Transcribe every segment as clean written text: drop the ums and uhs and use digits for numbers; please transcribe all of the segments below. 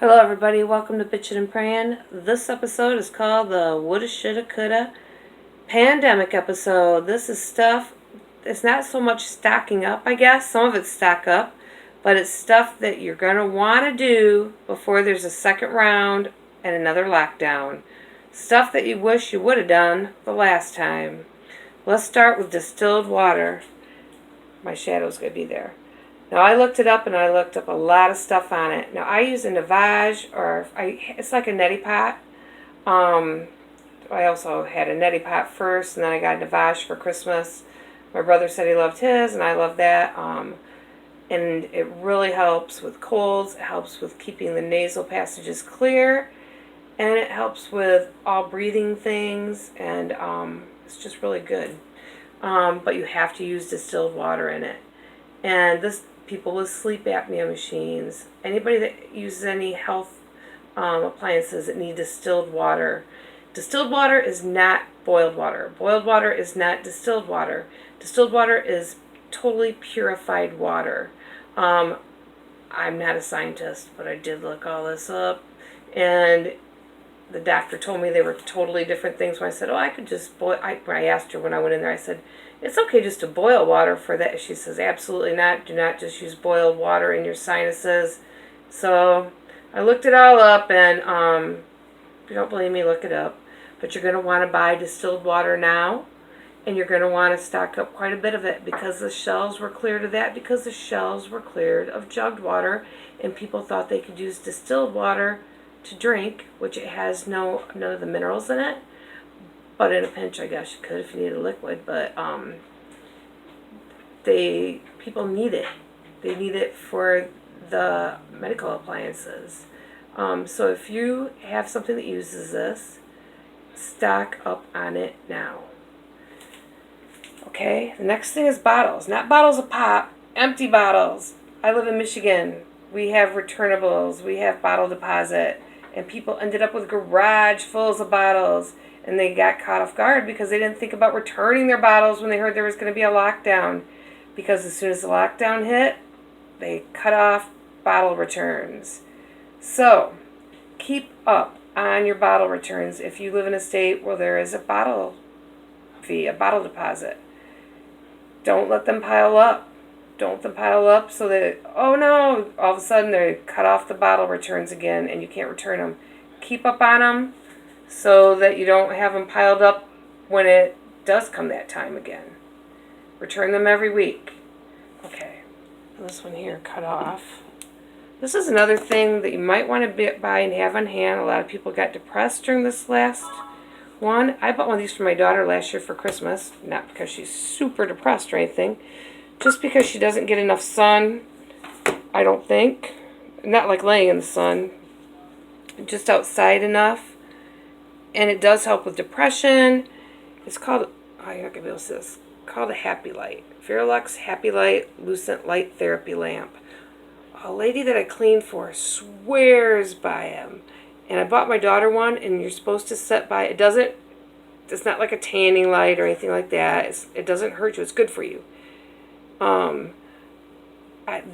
Hello, everybody. Welcome to Bitchin' and Prayin'. This episode is called the Woulda, Shoulda, Coulda Pandemic episode. This is stuff, it's not so much stocking up, I guess. Some of it's stock up, but it's stuff that you're going to want to do before there's a second round and another lockdown. Stuff that you wish you would have done the last time. Let's start with distilled water. My shadow's going to be there. Now, I looked it up, and I looked up a lot of stuff on it. Now, I use a Navage, it's like a neti pot. I also had a neti pot first, and then I got a Navage for Christmas. My brother said he loved his, and I love that. And it really helps with colds. It helps with keeping the nasal passages clear. And it helps with all breathing things, and it's just really good. But you have to use distilled water in it. And this people with sleep apnea machines, anybody that uses any health appliances that need distilled water. Distilled water is not boiled water. Boiled water is not distilled water. Distilled water is totally purified water. I'm not a scientist, but I did look all this up, and the doctor told me they were totally different things. When I said, I could just boil, I asked her when I went in there, I said, it's okay just to boil water for that. She says, absolutely not. Do not just use boiled water in your sinuses. So I looked it all up, and if you don't believe me, look it up. But you're going to want to buy distilled water now, and you're going to want to stock up quite a bit of it, because the shelves were cleared of that, because the shelves were cleared of jugged water, and people thought they could use distilled water to drink, which it has none of the minerals in it. But in a pinch, I guess you could if you need a liquid. But people need it. They need it for the medical appliances. So if you have something that uses this, stock up on it now. Okay, the next thing is bottles. Not bottles of pop, empty bottles. I live in Michigan. We have returnables. We have bottle deposit. And people ended up with garage fulls of bottles. And they got caught off guard because they didn't think about returning their bottles when they heard there was going to be a lockdown. Because as soon as the lockdown hit, they cut off bottle returns. So, keep up on your bottle returns if you live in a state where there is a bottle fee, a bottle deposit. Don't let them pile up. Don't let them pile up so that, oh no, all of a sudden they cut off the bottle returns again and you can't return them. Keep up on them so that you don't have them piled up when it does come that time again. Return them every week. Okay, this one here cut off. This is another thing that you might want to buy and have on hand. A lot of people got depressed during this last one. I bought one of these for my daughter last year for Christmas. Not because she's super depressed or anything. Just because she doesn't get enough sun, I don't think. Not like laying in the sun. Just outside enough. And it does help with depression. It's called, you're not going to be able to see this. Called a Happy Light. Verlux Happy Light Lucent Light Therapy Lamp. A lady that I cleaned for swears by him. And I bought my daughter one, and you're supposed to set by, it's not like a tanning light or anything like that. It doesn't hurt you. It's good for you.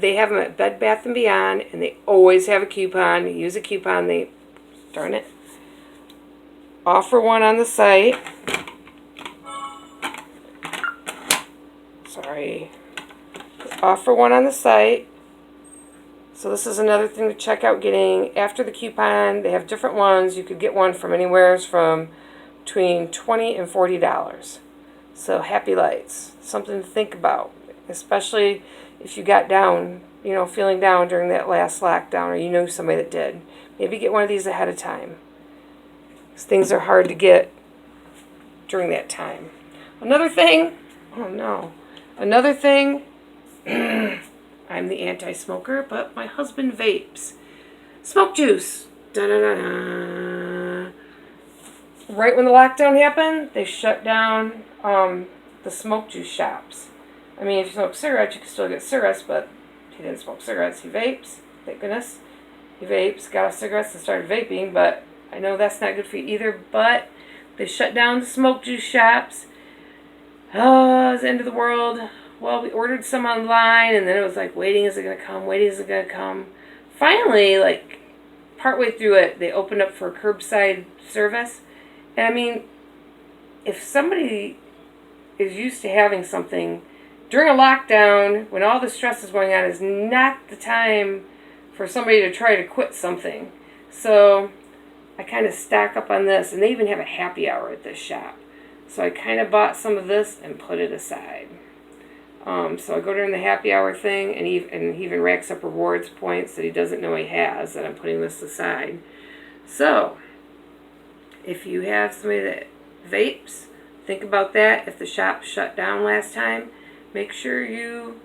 They have them at Bed Bath & Beyond, and they always have a coupon. You use a coupon, darn it, offer one on the site. Sorry. Offer one on the site. So this is another thing to check out getting. After the coupon, they have different ones. You could get one from anywhere from between $20 and $40. So Happy Lights, something to think about, especially if you got down, feeling down during that last lockdown, or you knew somebody that did. Maybe get one of these ahead of time, because things are hard to get during that time. Another thing, I'm the anti-smoker, but my husband vapes. Smoke juice. Da-da-da-da. Right when the lockdown happened, they shut down the smoke juice shops. I mean, if you smoke cigarettes, you can still get cigarettes, but he didn't smoke cigarettes. He vapes. Thank goodness. He vapes, got off cigarettes and started vaping, but I know that's not good for you either, but they shut down the smoke juice shops. Oh, it's the end of the world. Well, we ordered some online, and then it was like, waiting, is it going to come? Waiting, is it going to come? Finally, partway through it, they opened up for curbside service. And I mean, if somebody is used to having something during a lockdown, when all the stress is going on, is not the time for somebody to try to quit something. So I kind of stack up on this, and they even have a happy hour at this shop. So I kind of bought some of this and put it aside. So I go during the happy hour thing, and he even racks up rewards points that he doesn't know he has, that I'm putting this aside. So if you have somebody that vapes, think about that. If the shop shut down last time, make sure you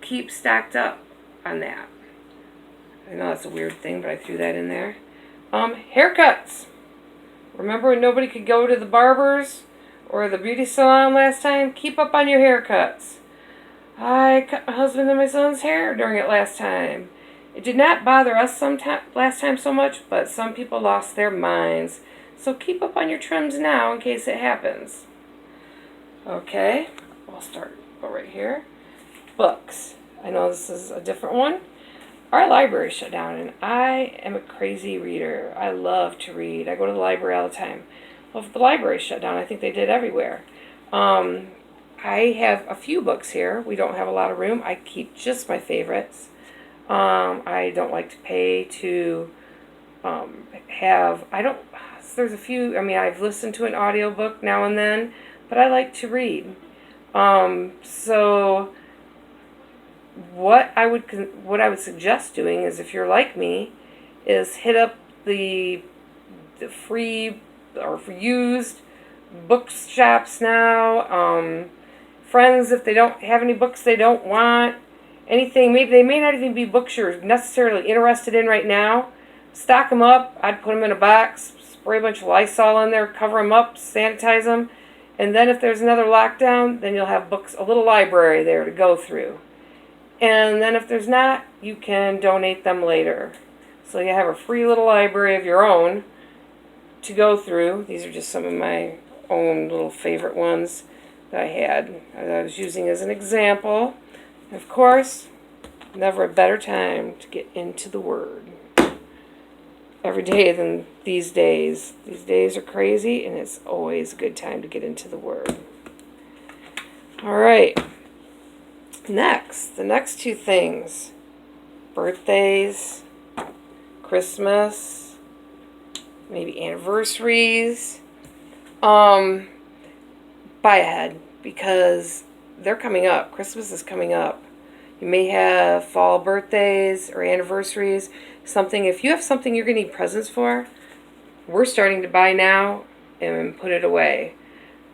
keep stocked up on that. I know that's a weird thing, but I threw that in there. Haircuts. Remember when nobody could go to the barbers or the beauty salon last time? Keep up on your haircuts. I cut my husband and my son's hair during it last time. It did not bother us last time so much, but some people lost their minds. So keep up on your trims now in case it happens. Okay, I'll go right here. Books. I know this is a different one. Our library shut down, and I am a crazy reader. I love to read. I go to the library all the time. Well, if the library shut down, I think they did everywhere. I have a few books here. We don't have a lot of room. I keep just my favorites. I don't like to pay to there's a few, I've listened to an audiobook now and then, but I like to read. So what I would suggest doing is, if you're like me, is hit up the free or for used bookshops now. Friends, if they don't have any books they don't want, anything, maybe they may not even be books you're necessarily interested in right now, stock them up. I'd put them in a box, spray a bunch of Lysol in there, cover them up, sanitize them, and then if there's another lockdown, then you'll have books, a little library there to go through. And then if there's not, you can donate them later. So you have a free little library of your own to go through. These are just some of my own little favorite ones that I was using as an example. Of course, never a better time to get into the Word every day than these days. These days are crazy, and it's always a good time to get into the Word. All right. The next two things, birthdays, Christmas, maybe anniversaries. Buy ahead, because they're coming up. Christmas is coming up. You may have fall birthdays or anniversaries. If you have something you're going to need presents for, we're starting to buy now and put it away.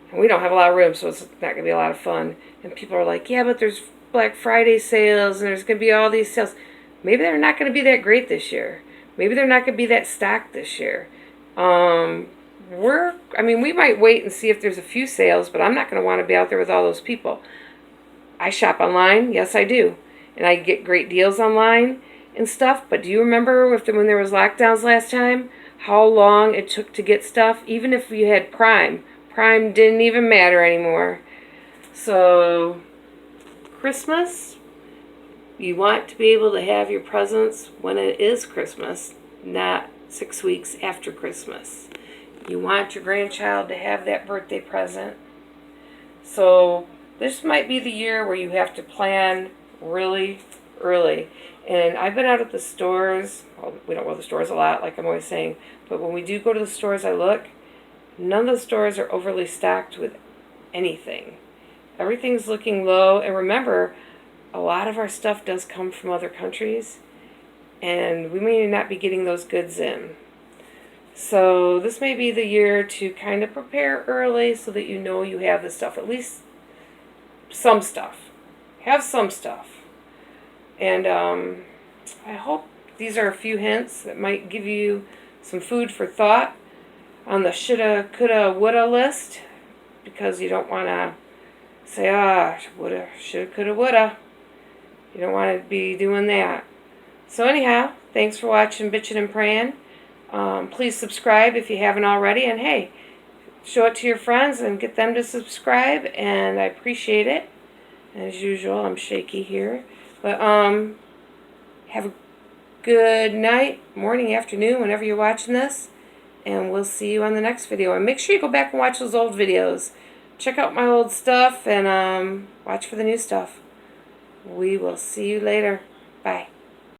And we don't have a lot of room, so it's not going to be a lot of fun. And people are like, yeah, but there's Black Friday sales, and there's going to be all these sales. Maybe they're not going to be that great this year. Maybe they're not going to be that stocked this year. We might wait and see if there's a few sales, but I'm not going to want to be out there with all those people. I shop online. Yes, I do. And I get great deals online and stuff. But do you remember when there was lockdowns last time, how long it took to get stuff? Even if you had Prime didn't even matter anymore. So Christmas, you want to be able to have your presents when it is Christmas, not 6 weeks after Christmas. You want your grandchild to have that birthday present. So this might be the year where you have to plan really early. And I've been out at the stores. Well, we don't go to the stores a lot, like I'm always saying. But when we do go to the stores, I look. None of the stores are overly stocked with anything. Everything's looking low. And remember, a lot of our stuff does come from other countries, and we may not be getting those goods in. So this may be the year to kind of prepare early so that you know you have the stuff, at least some stuff. Have some stuff. And I hope these are a few hints that might give you some food for thought on the shoulda, coulda, woulda list, because you don't want to say, woulda, shoulda, coulda, woulda. You don't want to be doing that. So anyhow, thanks for watching Bitchin' and Praying. Please subscribe if you haven't already. And hey, show it to your friends and get them to subscribe. And I appreciate it. As usual, I'm shaky here. But have a good night, morning, afternoon, whenever you're watching this. And we'll see you on the next video. And make sure you go back and watch those old videos. Check out my old stuff and watch for the new stuff. We will see you later. Bye.